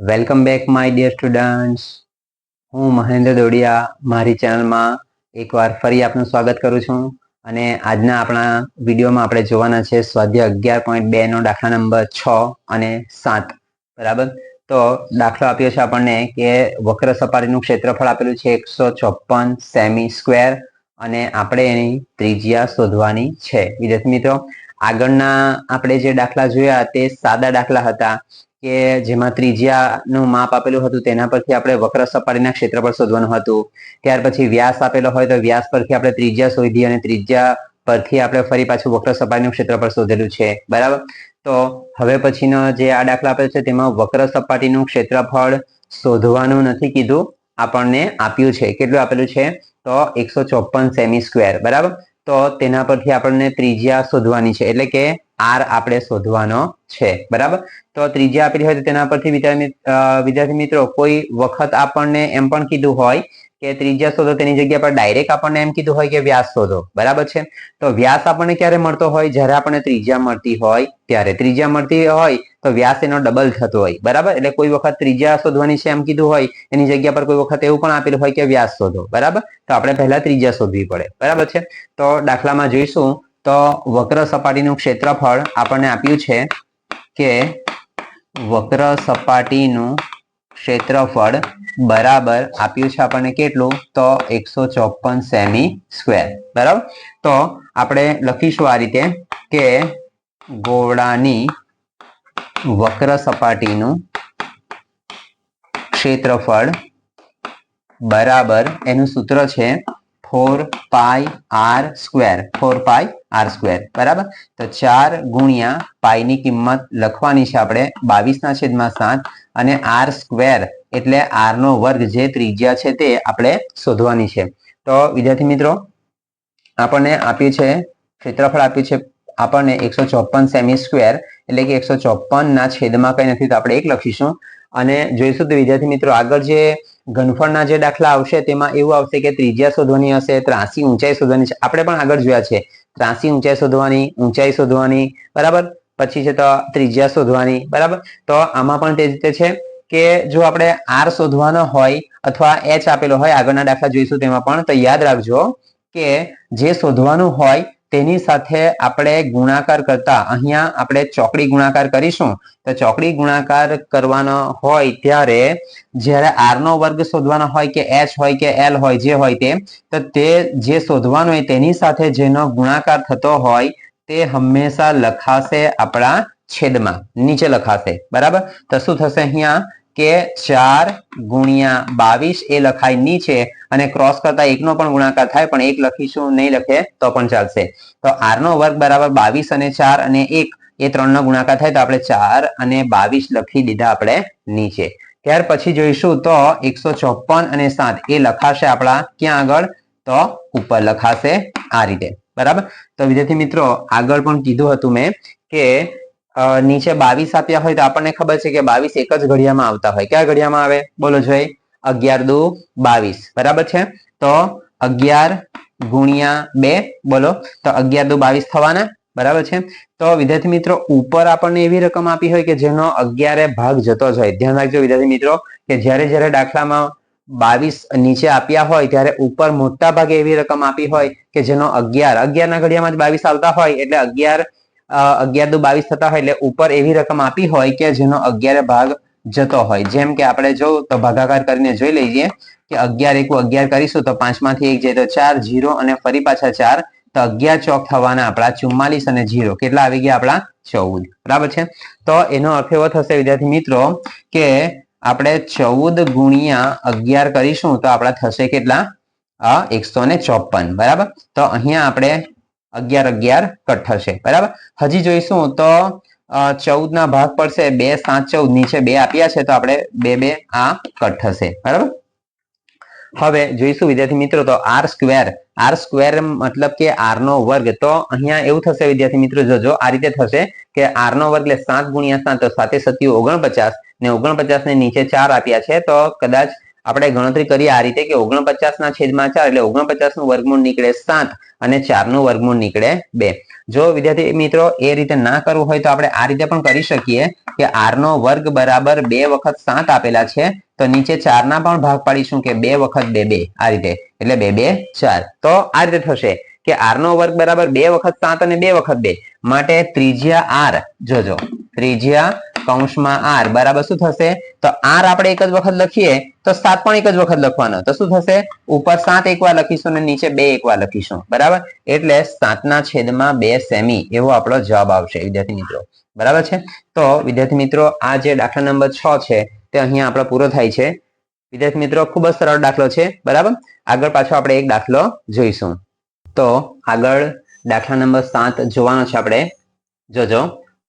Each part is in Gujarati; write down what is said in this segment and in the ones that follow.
Welcome back my dear students. હું મહેન્દ્ર દોડિયા મારી ચેનલમાં એકવાર ફરી આપનું સ્વાગત કરું છું. અને આજના આપણા વિડીયોમાં આપણે જોવાના છે સ્વાધ્યાય 11.2 નો દાખલા નંબર 6 અને 7. બરાબર. તો દાખલો આપ્યો છે આપણને કે વક્ર સપાટીનું ક્ષેત્રફળ આપેલું છે 154 સેમી સ્ક્વેર અને આપણે એની ત્રિજ્યા શોધવાની છે. વિદ્યાર્થી મિત્રો, આગળના આપણે જે દાખલા જોયા તે સાદા દાખલા હતા કે જેમાં ત્રિજ્યાનું માપ આપેલું હતું તેના પરથી આપણે વક્ર સપાટીના ક્ષેત્રફળ શોધવાનું હતું. ત્યાર પછી વ્યાસ આપેલો હોય તો વ્યાસ પરથી આપણે ત્રિજ્યા શોધી અને ત્રિજ્યા પરથી આપણે ફરી પાછું વક્ર સપાટીનું ક્ષેત્રફળ શોધેલું છે. બરાબર. તો હવે પછીનો જે આ દાખલા આપેલો છે તેમાં વક્ર સપાટીનું ક્ષેત્રફળ શોધવાનું નથી કીધું, આપણને આપ્યું છે. કેટલું આપેલું છે? તો 154 સેમી સ્ક્વેર. બરાબર. તો તેના પરથી આપણને ત્રિજ્યા શોધવાની છે, એટલે કે આર આપણે શોધવાનો છે. બરાબર. તો ત્રિજ્યા આપેલી હોય તો તેના પરથી વિદ્યાર્થી મિત્રો કોઈ વખત આપણને એમ પણ કીધું હોય કે ત્રિજ્યા શોધો, તેની જગ્યા પર ડાયરેક્ટ આપણને એમ કીધું હોય કે વ્યાસ શોધો. બરાબર છે. તો વ્યાસ આપણને ક્યારે મળતો હોય? જ્યારે આપણને ત્રિજ્યા મળતી હોય ત્યારે. ત્રિજ્યા મળતી હોય તો વ્યાસ એનો ડબલ થતો હોય. બરાબર. એટલે કોઈ વખત ત્રિજ્યા શોધવાની છે એમ કીધું હોય, એની જગ્યા પર કોઈ વખત એવું પણ આપેલું હોય કે વ્યાસ શોધો. બરાબર. તો આપણે પહેલા ત્રિજ્યા શોધવી પડે. બરાબર છે. તો દાખલામાં જોઈશું તો વક્ર સપાટીનું ક્ષેત્રફળ આપણને આપ્યું છે કે વક્ર સપાટીનું ક્ષેત્રફળ બરાબર આપ્યું છે આપણને કેટલું? તો 154 સેમી સ્ક્વેર. બરાબર. તો આપણે લખીશું આ રીતે કે ગોળાની વક્ર સપાટીનું ક્ષેત્રફળ બરાબર એનું સૂત્ર છે 4 r સ્ક્વેર. 4 r square. બરાબર. તો 4 ગુણ્યા પાઈની કિંમત લખવાની છે આપણે 22/7 અને r સ્ક્વેર એટલે r નો વર્ગ, જે ત્રિજ્યા છે તે આપણે શોધવાની છે. તો વિદ્યાર્થી મિત્રો, આપણને આપ્યું છે ક્ષેત્રફળ આપ્યું છે આપણને 154 સેમી સ્ક્વેર, એટલે કે 154 ના છેદમાં કઈ નથી તો આપણે 1 લખીશું. અને જોઈશું તો વિદ્યાર્થી મિત્રો આગળ જે ઘનફળના જે દાખલા આવશે તેમાં એવું આવશે કે ત્રિજ્યા શોધવાની હશે, ત્રાસી ઊંચાઈ શોધવાની છે. આપણે પણ આગળ જોયા છે ત્રાસી ઊંચાઈ શોધવાની, ઊંચાઈ શોધવાની. બરાબર. પછી છે તો ત્રિજ્યા શોધવાની. બરાબર. તો આમાં પણ તે રીતે છે કે જો આપણે આર શોધવાનો હોય અથવા એચ આપેલો હોય, આગળના દાખલા જોઈશું તેમાં પણ, તો યાદ રાખજો કે જે શોધવાનું હોય તેની સાથે આપણે ગુણાકાર કરતા, અહીંયા આપણે ચોકડી ગુણાકાર કરીશું. તો ચોકડી ગુણાકાર કરવાનો હોય ત્યારે જ્યારે આર નો વર્ગ શોધવાનો હોય કે એચ હોય કે એલ હોય, જે હોય તે, તો તે જે શોધવાનું હોય તેની સાથે જેનો ગુણાકાર થતો હોય તે હંમેશા લખાશે આપણા છેદમાં, નીચે લખાશે. બરાબર. તો શું થશે અહીંયા કે 4 ગુણ્યા 22 એ લખાય નીચે અને ક્રોસ કરતા 1 નો પણ ગુણાકાર થાય, પણ 1 લખીશું, નહીં લખે તો પણ ચાલશે. તો r નો વર્ગ બરાબર 22 અને 4 અને 1 એ 3 નો ગુણાકાર થાય તો આપણે 4 અને 22 લખી દીધા આપણે નીચે. ત્યાર પછી જોઈશું તો 154 અને 7 એ લખાશે આપણા ક્યાં આગળ? તો ઉપર લખાશે આ રીતે. બરાબર. તો વિદ્યાર્થી મિત્રો આગળ પણ કીધું હતું મેં કે નીચે 22 આપ્યા હોય તો આપણને ખબર છે કે 22 એક જ ઘડિયામાં આવતા હોય. કયા ઘડિયામાં આવે? બોલો જોઈ. 11 દુ 22. બરાબર છે. તો 11 ગુણ્યા 2, બોલો, તો 11 દુ 22 થવાના. બરાબર છે. તો વિદ્યાર્થી મિત્રો ઉપર આપણને એવી રકમ આપી હોય કે જેનો 11 ભાગ જતો જ હોય. ધ્યાન રાખજો વિદ્યાર્થી મિત્રો કે જ્યારે દાખલામાં 22 નીચે આપ્યા હોય ત્યારે ઉપર મોટા ભાગે એવી રકમ આપી હોય કે જેનો 11 ના ઘડિયામાં જ 22 આવતા હોય, એટલે 11 દુ 22 થતા હોય, એટલે ઉપર એવી રકમ આપી હોય કે જેનો 11 ભાગ જતો હોય. જેમ કે આપણે જો તો ભાગાકાર કરીને જોઈ લઈએ કે 11 એકુ 11 કરીશું તો 5 માંથી 1 જાય તો 4, 0 અને ફરી પાછા 4, તો 11 ચોક થવાના આપણા 44 અને 0 કેટલા આવી ગયા? આપણા 14. બરાબર છે. તો એનો અર્થ એવો થશે વિદ્યાર્થી મિત્રો કે આપણે 14 ગુણ્યા 11 કરીશું તો આપણા થશે કેટલા? 154. બરાબર. તો અહીંયા આપણે 11 કટ થશે. બરાબર. હજી જોઈશું તો 14 ના ભાગ પડશે 2 7 14, નીચે 2 આપ્યા છે તો આપણે 2 2 આ કટ થશે. બરાબર. હવે જોઈશું વિદ્યાર્થી મિત્રો તો r સ્ક્વેર મતલબ કે r નો વર્ગ. તો અહીંયા એવું થશે વિદ્યાર્થી મિત્રો, જોજો આ રીતે થશે કે r નો વર્ગ એટલે 7 ગુણ્યા 7, તો 7 7 49 ને 49 ને નીચે 4 આપ્યા છે તો કદાચ આપણે ગણતરી કરીએ આ રીતે કે 49 ના છેદમાં 4 એટલે 49 નું વર્ગમૂળ નીકળે 7 અને 4 નું વર્ગમૂળ નીકળે 2. જો વિદ્યાર્થી મિત્રો એ રીતે ના કરવું હોય તો આપણે આ રીતે પણ કરી શકીએ કે r નો વર્ગ બરાબર 2 વખત 7 આપેલા છે તો નીચે 4 ના પણ ભાગ પાડીશું કે 2 વખત 2 2 આ રીતે એટલે 2 2 4. તો આ રીતે થશે કે r નો વર્ગ બરાબર 2 વખત 7 અને 2 વખત 2 માટે ત્રિજ્યા r જોજો ત્રિજ્યા કૌંસમાં r બરાબર શું થશે તો r આપણે એક જ વખત લખીએ તો 7 પણ એક જ વખત લખવાનો તો શું થશે ઉપર 7 એકવાર લખીશું અને નીચે 2 એકવાર લખીશું બરાબર એટલે 7/2 સેમી એવો આપણો જવાબ આવશે વિદ્યાર્થી મિત્રો બરાબર છે. તો વિદ્યાર્થી મિત્રો આ જે દાખલા નંબર 6 છે તે અહીંયા આપણો પૂરો થાય છે વિદ્યાર્થી મિત્રો ખૂબ જ સરળ દાખલો છે બરાબર. આગળ પાછો આપણે એક દાખલો જોઈશું. તો આગળ દાખલા નંબર 7 જોવાનો છે આપણે જોજો.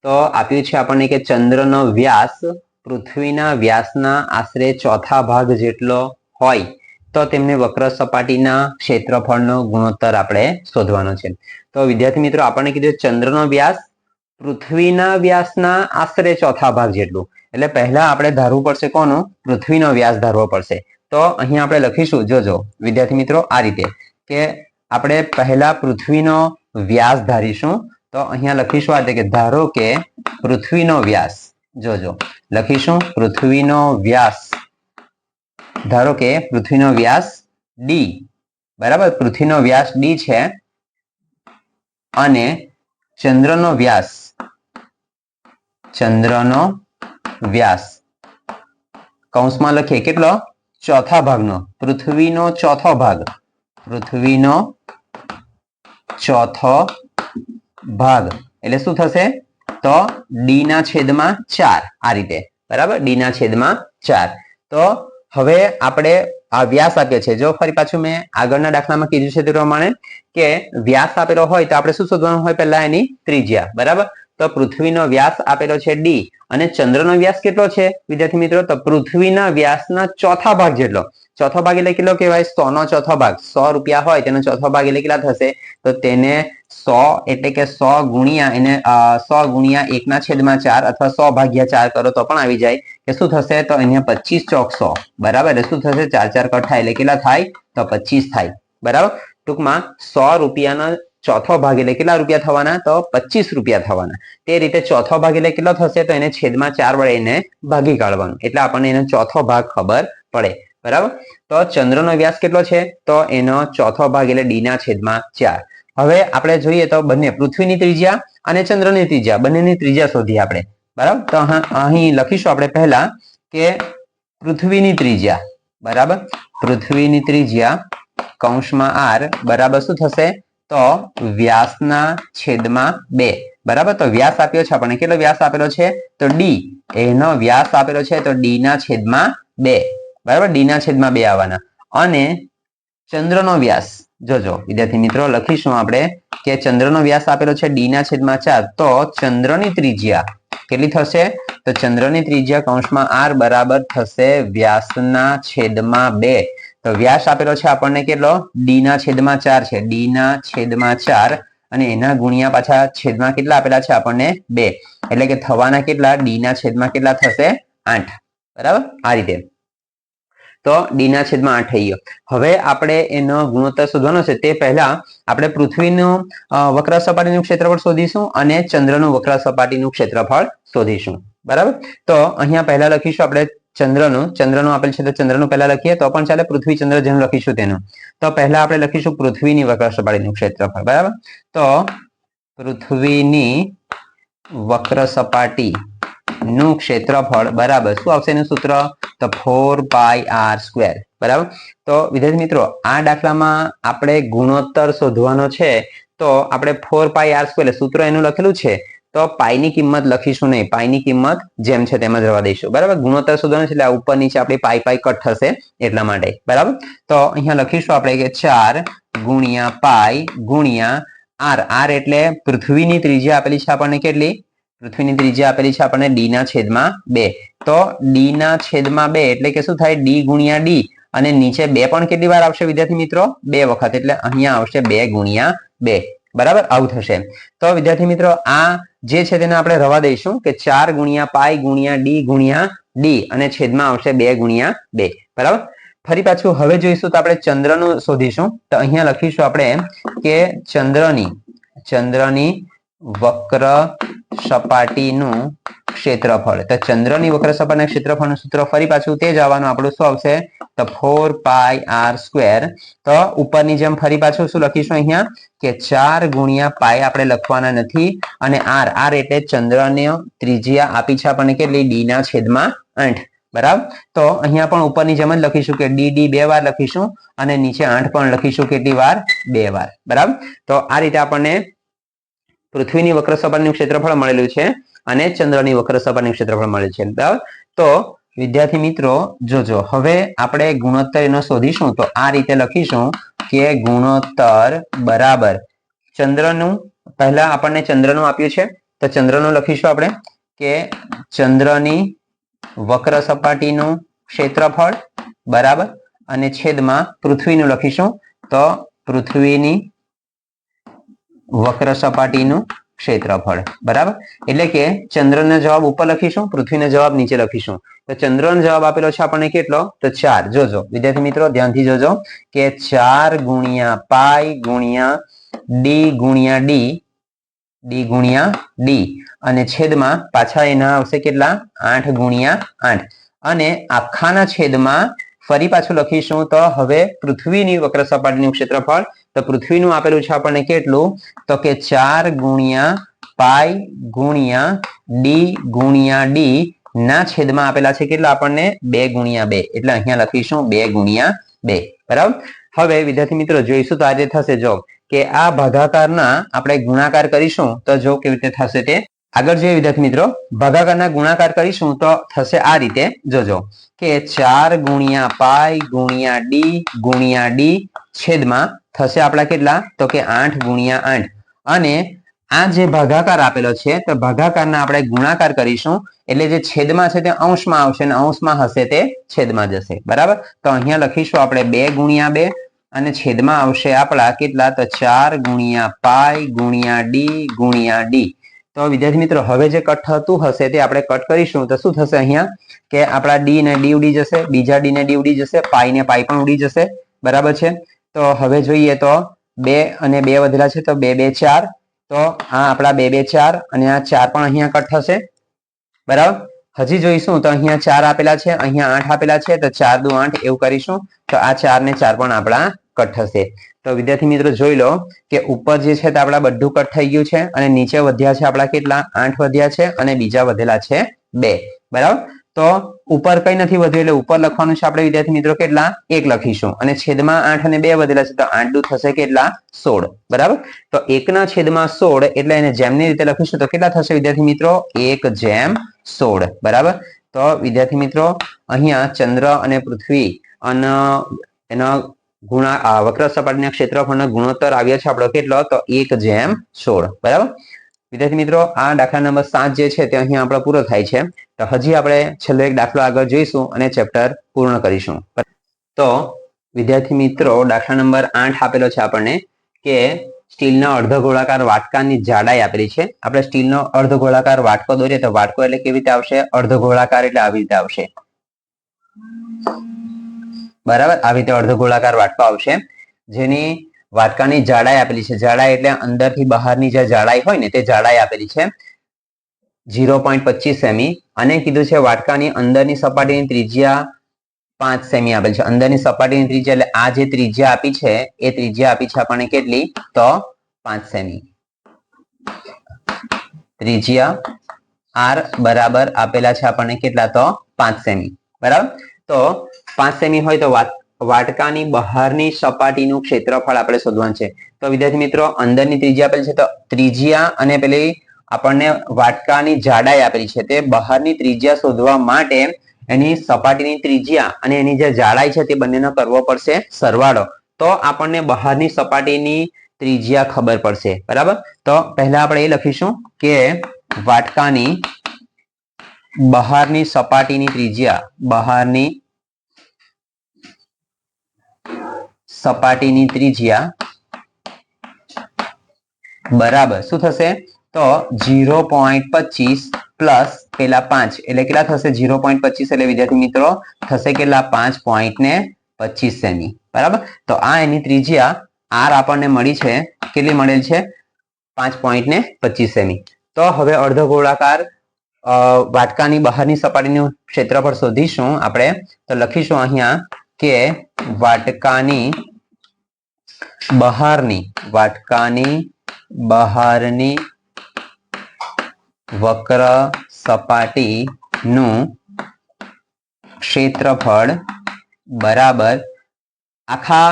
તો આપ્યું છે આપણને કે ચંદ્રનો વ્યાસ પૃથ્વીના વ્યાસના આશરે ચોથા ભાગ જેટલો હોય તો તેમને વક્ર સપાટીના ક્ષેત્રફળનો ગુણોત્તર આપણે શોધવાનો છે. તો વિદ્યાર્થી મિત્રો આપણને કીધું ચંદ્રનો વ્યાસ પૃથ્વીના વ્યાસના આશરે ચોથા ભાગ જેટલું એટલે પહેલા આપણે ધારવું પડશે કોનું પૃથ્વીનો વ્યાસ ધારવો પડશે. તો અહીંયા આપણે લખીશું જોજો વિદ્યાર્થી મિત્રો આ રીતે કે આપણે પહેલા પૃથ્વીનો વ્યાસ ધારીશું. તો અહીંયા લખીશું આ કે ધારો કે પૃથ્વીનો વ્યાસ જોજો લખીશું પૃથ્વીનો વ્યાસ ધારો કે પૃથ્વીનો વ્યાસ d બરાબર પૃથ્વીનો વ્યાસ d છે અને ચંદ્રનો વ્યાસ કૌંસમાં લખીએ કેટલો ચોથા ભાગનો પૃથ્વીનો ચોથો ભાગ એટલે શું થશે તો d ના છેદમાં 4 આ રીતે બરાબર d ના છેદમાં 4. તો હવે આપણે આ વ્યાસ આપ્યો છે જો ફરી પાછું મેં આગળના દાખલામાં કીધું છે તે પ્રમાણે કે વ્યાસ આપેલો હોય તો આપણે શું શોધવાનું હોય પહેલા એની ત્રિજ્યા બરાબર. તો પૃથ્વીનો વ્યાસ આપેલો છે d અને ચંદ્રનો વ્યાસ કેટલો છે વિદ્યાર્થી મિત્રો તો પૃથ્વીના વ્યાસના ચોથા ભાગ જેટલો. ચોથો ભાગ એટલે કેટલો કહેવાય 100 નો ચોથો ભાગ 100 રૂપિયા હોય તેનો ચોથો ભાગ એટલે કેટલા થશે તો તેને 100 એટલે કે 100 ગુણ્યા એને 100 ગુણ્યા 1/4 અથવા 100 ભાગ્યા 4 કરો તો પણ આવી જાય કે શું થશે તો અહીંયા 25 ચોક 100 બરાબર એટલે શું થશે 4 4 કઠા એટલે કેટલા થાય તો 25 થાય બરાબર. ટૂંકમાં 100 રૂપિયાનો ચોથો ભાગ એટલે કેટલા રૂપિયા થવાના તો 25 રૂપિયા થવાના. તે રીતે ચોથો ભાગ એટલે કેટલો થશે તો એને છેદમાં 4 વડે એને ભાગી કાઢવાનું એટલે આપણને એનો ચોથો ભાગ ખબર પડે બરાબર. તો ચંદ્રનો વ્યાસ કેટલો છે તો એનો ચોથો ભાગ એટલે d ના છેદમાં 4. હવે આપણે જોઈએ તો બંને પૃથ્વીની ત્રિજ્યા અને ચંદ્રની ત્રિજ્યા બંનેની ત્રિજ્યા શોધીએ આપણે બરાબર. તો અહીં લખીશું આપણે પહેલા કે પૃથ્વીની ત્રિજ્યા બરાબર પૃથ્વીની ત્રિજ્યા કૌંસમાં r બરાબર શું થશે તો વ્યાસના છેદમાં 2 બરાબર. તો વ્યાસ આપ્યો છે આપણને કેટલો વ્યાસ આપેલો છે તો d એનો વ્યાસ આપેલો છે તો d ના છેદમાં 2 બરાબર d ના છેદમાં 2 આવવાના. અને ચંદ્રનો વ્યાસ જોજો વિદ્યાર્થી મિત્રો લખીશું આપણે કે ચંદ્રનો વ્યાસ આપેલો છે d ના છેદમાં 4 તો ચંદ્રની ત્રિજ્યા કેટલી થશે તો ચંદ્રની ત્રિજ્યા કૌંસમાં r બરાબર થશે વ્યાસના છેદમાં 2. તો વ્યાસ આપેલો છે આપણને કેટલો d ના છેદમાં 4 છે d ના છેદમાં 4 અને એના ગુણ્યા પાછા છેદમાં કેટલા આપેલા છે આપણને 2 એટલે કે થવાના કેટલા d ના છેદમાં કેટલા થશે 8 બરાબર આ રીતે. તો d ના છેદમાં 8 થઈ ગયો. હવે આપણે એનો ગુણોત્તર શોધવાનો છે તે પહેલા આપણે પૃથ્વીનું વક્ર સપાટીનું ક્ષેત્રફળ શોધીશું અને ચંદ્રનું વક્ર સપાટીનું ક્ષેત્રફળ શોધીશું બરાબર. તો અહીંયા પહેલા લખીશું આપણે ચંદ્રનું આપેલ છે તો ચંદ્રનું પહેલા લખીએ તો પણ ચાલે પૃથ્વી ચંદ્ર જેનું લખીશું તેનું. તો પહેલા આપણે લખીશું પૃથ્વીની વક્ર સપાટીનું ક્ષેત્રફળ બરાબર. તો પૃથ્વીની વક્ર સપાટી નું ક્ષેત્રફળ બરાબર શું આવશે એનું સૂત્ર તો 4πr² બરાબર. તો વિદ્યાર્થી મિત્રો આ દાખલામાં આપણે ગુણોત્તર શોધવાનો છે તો આપણે 4πr² એટલે સૂત્ર એનું લખેલું છે તો પાઈની કિંમત લખીશું નહીં પાઈની કિંમત જેમ છે તેમ જ રહેવા દઈશું બરાબર. ગુણોત્તર શોધવાનો છે એટલે આ ઉપર નીચે આપણી પાઈ કટ થશે એટલા માટે બરાબર. તો અહીંયા લખીશું આપણે કે 4 ગુણ્યા પાઈ ગુણ્યા r એટલે પૃથ્વીની ત્રિજ્યા આપેલી છે આપણને કેટલી પૃથ્વીની ત્રિજ્યા આપેલી છે આપણને d ના છેદમાં 2. તો d ના છેદમાં 2 એટલે કે શું થાય d ગુણ્યા d અને નીચે 2 પણ કેટલી વાર આવશે વિદ્યાર્થી મિત્રો 2 વખત એટલે અહીંયા આવશે 2 ગુણ્યા 2 બરાબર આવું થશે. તો વિદ્યાર્થી મિત્રો આ જે છે તેને આપણે રવા દઈશું કે 4 ગુણ્યા પાઈ ગુણ્યા d અને છેદમાં આવશે 2 ગુણ્યા 2 બરાબર. ફરી પાછું હવે જોઈશું તો આપણે ચંદ્રનું શોધીશું. તો અહીંયા લખીશું આપણે કે ચંદ્રની વક્ર સપાટીનું ક્ષેત્રફળ. તો ચંદ્રની વક્ર સપાટીના ક્ષેત્રફળનું સૂત્ર ફરી પાછું તે જ આવવાનું. આપણું શું આવશે? તો 4πr². તો ઉપરની જેમ ફરી પાછું શું લખીશું અહીંયા કે 4 ગુણ્યા પાઈ આપણે લખવાના નથી, અને r એટલે ચંદ્રની ત્રિજ્યા આપી છે આપણને કેટલી? d ના છેદમાં 8. બરાબર. તો અહીંયા પણ ઉપરની જેમ જ લખીશું કે dd 2 વાર લખીશું, અને નીચે 8 પણ લખીશું. કેટલી વાર? 2 વાર. બરાબર. તો આ રીતે આપણને પૃથ્વીની વક્ર સપાટીનું ક્ષેત્રફળ મળેલું છે અને ચંદ્રની વક્ર સપાટીનું ક્ષેત્રફળ મળેલું છે. બરાબર. તો વિદ્યાર્થી મિત્રો જોજો, હવે આપણે ગુણોત્તર એનો શોધીશું. તો આ રીતે લખીશું કે ગુણોત્તર બરાબર ચંદ્રનું, પહેલા આપણને ચંદ્રનું આપ્યું છે તો ચંદ્રનું લખીશું આપણે કે ચંદ્રની વક્ર સપાટીનું ક્ષેત્રફળ બરાબર, અને છેદમાં પૃથ્વીનું લખીશું. તો પૃથ્વીની વક્ર સપાટીનું ક્ષેત્રફળ બરાબર. એટલે કે ચંદ્રનો જવાબ ઉપર લખીશું, પૃથ્વીનો જવાબ નીચે લખીશું. તો ચંદ્રનો જવાબ આપેલો છે આપણને કેટલો? તો 4. જોજો વિદ્યાર્થી મિત્રો, ધ્યાનથી જોજો કે 4 ગુણ્યા પાઈ ગુણ્યા d ગુણ્યા d, અને છેદમાં પાછા એના આવશે કેટલા? 8 ગુણ્યા 8, અને આખાના છેદમાં ફરી પાછું લખીશું. તો હવે પૃથ્વીની વક્ર સપાટીનું ક્ષેત્રફળ, તો પૃથ્વીનું આપેલું છે આપણને કેટલું? તો કે 4 ગુણ્યા પાઈ ગુણ્યા d ના છેદમાં આપેલા છે કેટલા આપણને? 2 ગુણ્યા 2. એટલે અહીંયા લખીશું 2 ગુણ્યા 2. બરાબર. હવે વિદ્યાર્થી મિત્રો જોઈશું તો આ રીતે થશે. જો કે આ ભાગાકારના આપણે ગુણાકાર કરીશું તો જો કેવી રીતે થશે તે આગળ જોઈએ. વિદ્યાર્થી મિત્રો, ભાગાકારના ગુણાકાર કરીશું તો થશે આ રીતે. જોજો કે 4 ગુણ્યા પાઈ ગુણ્યા d છેદમાં થશે આપણા કેટલા? તો કે 8 ગુણ્યા 8. અને આ જે ભાગાકાર આપેલો છે તો ભાગાકારના આપણે ગુણાકાર કરીશું, એટલે જે છેદમાં છે તે અંશમાં આવશે, અને અંશમાં હશે તે છેદમાં જશે. બરાબર. તો અહીંયા લખીશું આપણે 2 ગુણ્યા 2, અને છેદમાં આવશે આપણા કેટલા? તો 4 ગુણ્યા પાઈ ગુણ્યા d. તો વિદ્યાર્થી મિત્રો, હવે જે કટ થતું હશે તે આપણે કટ કરીશું. તો શું થશે અહીંયા કે આપણા d ને d ઉડી જશે, બીજા d ને d ઉડી જશે, પાઈ ને પાઈ પણ ઉડી જશે. બરાબર છે. તો હવે જોઈએ તો 2 અને 2 વધેલા છે તો 2 2 4. તો આ આપણા 2 2 4, અને આ 4 પણ અહીંયા કટ થશે. બરાબર. હજી જોઈશું તો અહીંયા 4 આપેલા છે, અહીંયા 8 આપેલા છે, તો 4 દુ 8 એવું કરીશું. તો આ 4 ને 4 પણ આપણા કટ થશે. તો વિદ્યાર્થી મિત્રો જોઈ લો કે ઉપર જે છે તે આપણા બધું કટ થઈ ગયું છે, અને નીચે વધ્યા છે આપણા કેટલા? 8 વધ્યા છે, અને બીજા વધેલા છે 2. બરાબર. તો ઉપર કઈ નથી વધ્યું એટલે ઉપર લખવાનું છે આપણે વિદ્યાર્થી મિત્રો કેટલા? 1 લખીશું, અને છેદમાં 8 અને 2 વધેલા છે તો 8 દુ થશે કેટલા? 16. બરાબર. તો 1 ના છેદમાં 16 એટલે એને જેમની રીતે લખીશું તો કેટલા થશે વિદ્યાર્થી મિત્રો? 1/16. બરાબર. તો વિદ્યાર્થી મિત્રો, અહીંયા ચંદ્ર અને પૃથ્વી અને એનો વક્ર સપાટીના ક્ષેત્રફળનો ગુણોત્તર આવ્યો છે આપણો કેટલો? તો 1/16. બરાબર. વિદ્યાર્થી મિત્રો, આ દાખલા નંબર 7 જે છે તે અહીંયા આપણો પૂરો થાય છે. તો હજી આપણે છેલ્લો એક દાખલો આગળ જોઈશું અને ચેપ્ટર પૂર્ણ કરીશું. તો વિદ્યાર્થી મિત્રો, દાખલા નંબર 8 આપેલો છે આપણને કે સ્ટીલના અર્ધગોળાકાર વાટકાની જાડાઈ આપેલી છે. આપણે સ્ટીલનો અર્ધગોળાકાર વાટકો દોરીએ તો વાટકો એટલે કેવી રીતે આવશે? અર્ધગોળાકાર એટલે આવી રીતે આવશે. બરાબર. આવી રીતે અર્ધગોળાકાર વાટકો આવશે, જેની વાટકાની જાડાઈ આપેલી છે. જાડાઈ એટલે અંદરથી બહારની જે જાડાઈ હોય ને તે જાડાઈ આપેલી છે 0.25 સેમી, અને કીધું છે વાટકાની અંદરની સપાટીની ત્રિજ્યા 5 સેમી આપેલ છે. અંદરની સપાટીની ત્રિજ્યા એટલે આ જે ત્રિજ્યા આપી છે એ ત્રિજ્યા આપી છે આપણને કેટલી? તો 5 સેમી. ત્રિજ્યા r બરાબર આપેલા છે આપણને કેટલા? તો 5 સેમી. બરાબર. તો 5 સેમી હોય તો વાટકાની બહારની સપાટીનું ક્ષેત્રફળ આપણે શોધવાનું છે. તો વિદ્યાર્થી મિત્રો, અંદરની ત્રિજ્યા આપેલી છે તો ત્રિજ્યા અને પેલી આપણને વાટકાની જાડાઈ આપેલી છે, તે બહારની ત્રિજ્યા શોધવા માટે એની સપાટીની ત્રિજ્યા અને એની જે જાડાઈ છે તે બંનેનો કરવો પડશે સરવાળો. તો આપણને બહારની સપાટીની ત્રિજ્યા ખબર પડશે. બરાબર. તો પહેલા આપણે એ લખીશું કે વાટકાની બહારની સપાટીની ત્રિજ્યા, બહારની સપાટીની ત્રિજ્યા બરાબર શું થશે? તો 0.25 પ્લસ પેલા 5 એટલે કેટલા થશે? 0.25 એટલે વિદ્યાર્થી મિત્રો થશે કેટલા? 5.25. 25 સેમી બરાબર। તો આ એની ત્રિજ્યા આર આપણને મળી છે, કેટલી મળેલ છે 5.25 સેમી। તો હવે અર્ધ ગોળાકાર વાટકાની બહારની સપાટીનું ક્ષેત્રફળ શોધીશું આપણે। તો લખીશું અહીંયા કે વાટકાની બહારની વક્ર સપાટીનું ક્ષેત્રફળ બરાબર આખા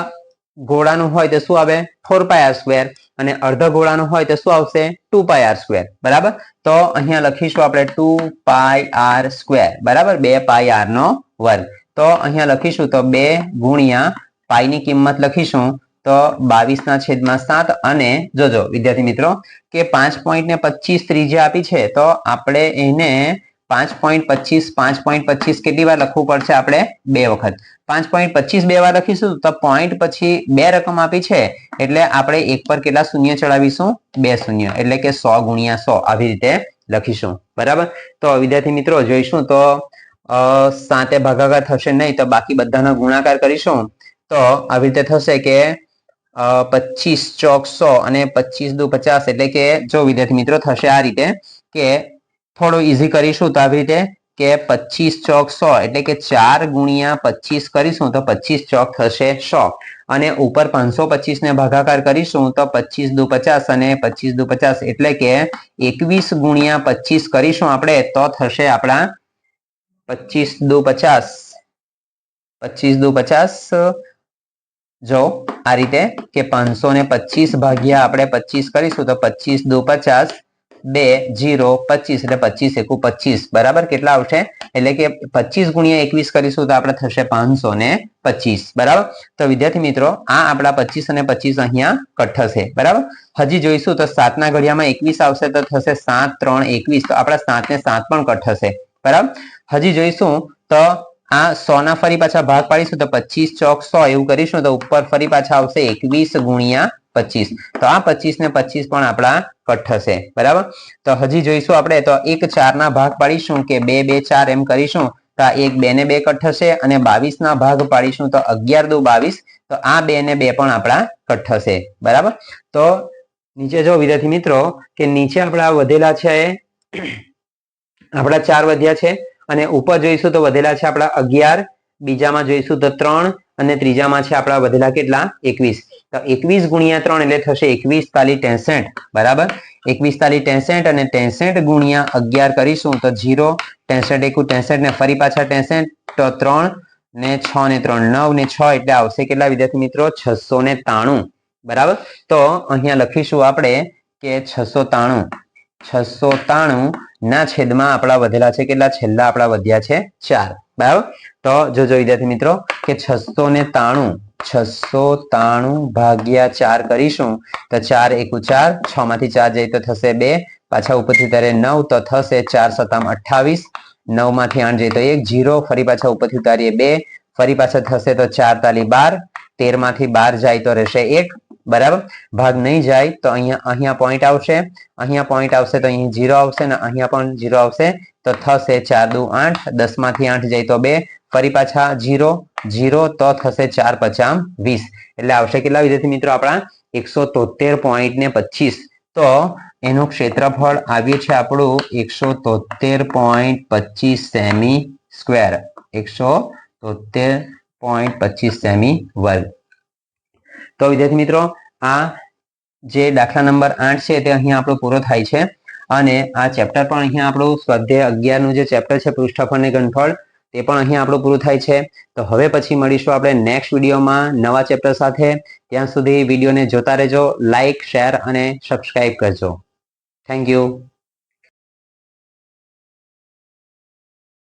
ગોળાનું હોય તો શું આવે 4πr² અને અર્ધ ગોળાનું હોય તો શું આવશે 2πr²। બરાબર। તો અહીંયા લખીશું આપણે 2πr² બરાબર, 2πr નો વર્ગ। તો અહીંયા લખીશું તો 2 ગુણ્યા પાઈ ની કિંમત લખીશું તો 22/7 અને જોજો વિદ્યાર્થી મિત્રો કે 5.25 ત્રિજ્યા આપી છે, તો આપણે એને 5.25 કેટલી વાર લખવું પડશે આપણે 2 વખત। 5.25 2 વાર લખીશું તો પોઈન્ટ પછી 2 રકમ આપી છે એટલે આપણે એક પર કેટલા શૂન્ય ચડાવીશું 2 શૂન્ય, એટલે કે 100 ગુણ્યા 100 આવી રીતે લખીશું બરાબર। તો વિદ્યાર્થી મિત્રો જોઈશું તો 7 ભાગાકાર થશે નહીં તો બાકી બધાનો ગુણાકાર કરીશું તો આવી રીતે થશે કે 25 ચોક 100 અને 25 દુ 50 એટલે કે જો વિદ્યાર્થી મિત્રો થશે આ રીતે કે થોડું ઈઝી કરીશું તો આવી રીતે કે 25 ચોક 100 એટલે કે 4 ગુણ્યા 25 કરીશું તો 25 ચોક થશે 100 અને ઉપર 525 ને ભાગાકાર કરીશું તો 25 દુ 50 અને 25 દુ 50 એટલે કે 21 ગુણ્યા 25 કરીશું આપણે તો થશે આપણા 25 દુ 50 જો આ રીતે કે 525 ભાગ્યા આપણે 25 કરીશું તો 25 દુ 50 2 0 25 એટલે 25 એકુ 25 બરાબર કેટલા આવશે એટલે કે 25 ગુણ્યા 21 કરીશું તો આપણે થશે 525 બરાબર। તો વિદ્યાર્થી મિત્રો આ આપણા 25 અને 25 અહીંયા કટ થશે બરાબર। હજી જોઈશું તો 7 ના ઘડિયામાં 21 આવશે તો થશે 7 3 21 તો આપણા 7 ને 7 પણ કટ થશે બરાબર। હજી જોઈશું તો આ 100 ના ફરી પાછા ભાગ પાડીશું તો 25 ચોક 100 એવું કરીશું તો ઉપર ફરી પાછા આવશે 21 ગુણ્યા 25 તો આ 25 ને 25 પણ આપણા કટ થશે બરાબર। તો હજી જોઈશું આપણે તો 1 4 ના ભાગ પાડીશું કે 2 2 4 એમ કરીશું તો આ 1 2 ને 2 કટ થશે અને 22 ના ભાગ પાડીશું તો 11 દુ 22 તો આ 2 ને 2 પણ આપણા કટ થશે બરાબર। તો નીચે જો વિદ્યાર્થી મિત્રો કે નીચે આપણા વધેલા છે આપણા 4 વધ્યા છે અને ઉપર જોઈશું તો વધેલા છે આપણા 11, બીજામાં જોઈશું તો 3 અને ત્રીજામાં છે આપણા વધેલા કેટલા 21 તો 21 ગુણ્યા 3 એટલે થશે 21 તાલી 63 બરાબર। 21 તાલી 63 અને 63 ગુણ્યા 11 કરીશું તો 0 63 એકુ 63 ને ફરી પાછા 63 તો 3 ને 6 ને 3 9 ને 6 એટલે આવશે કેટલા વિદ્યાર્થી મિત્રો 693 બરાબર। તો અહીંયા લખીશું આપણે કે 693 ના છેદમાં આપણા વધેલા છે કેટલા છેલ્લા આપણા વધ્યા છે 4 બરાબર। તો જોજો વિદ્યાર્થી મિત્રો કે 693 ભાગ્યા 4 કરીશું તો 4 એકુ 4 6 માંથી 4 જાય તો થશે 2 પાછા ઉપરથી ઉતારે 9 તો થશે 4 7 28 9 માંથી 8 જાય તો 1 0 ફરી પાછા ઉપરથી ઉતારીએ 2 ફરી પાછા થશે તો 4 તાલી 12 13 માંથી 12 જાય તો રહેશે 1 બરાબર। ભાગ નહીં જાય તો અહીંયા પોઈન્ટ આવશે, અહીંયા પોઈન્ટ આવશે તો અહીં 0 આવશે ને અહીંયા પણ 0 આવશે તો થશે 4 દુ 8 10 માંથી 8 જાય તો 2 ફરી પાછા 0 0 તો થશે 4 5 20 એટલે આવશે કેટલા વિદ્યાર્થી મિત્રો આપણા 173.25 તો એનું ક્ષેત્રફળ આવ્યું છે આપણું 173.25 સેમી સ્ક્વેર 173.25 સેમી વર્ગ। તો વિદ્યાર્થી મિત્રો આ જે દાખલા નંબર 8 છે તે અહીંયા આપણો પૂરો થાય છે અને આ ચેપ્ટર પણ અહીંયા આપણું સ્વાધ્યાય 11 નું જે ચેપ્ટર છે પૃષ્ઠફળ અને ઘનફળ તે પણ અહીંયા આપણું પૂરું થાય છે। તો હવે પછી મળીશું આપણે નેક્સ્ટ વિડીયોમાં નવા ચેપ્ટર સાથે। ત્યાં સુધી વિડીયોને જોતા રહેજો, લાઈક શેર અને સબસ્ક્રાઇબ કરજો। Thank you.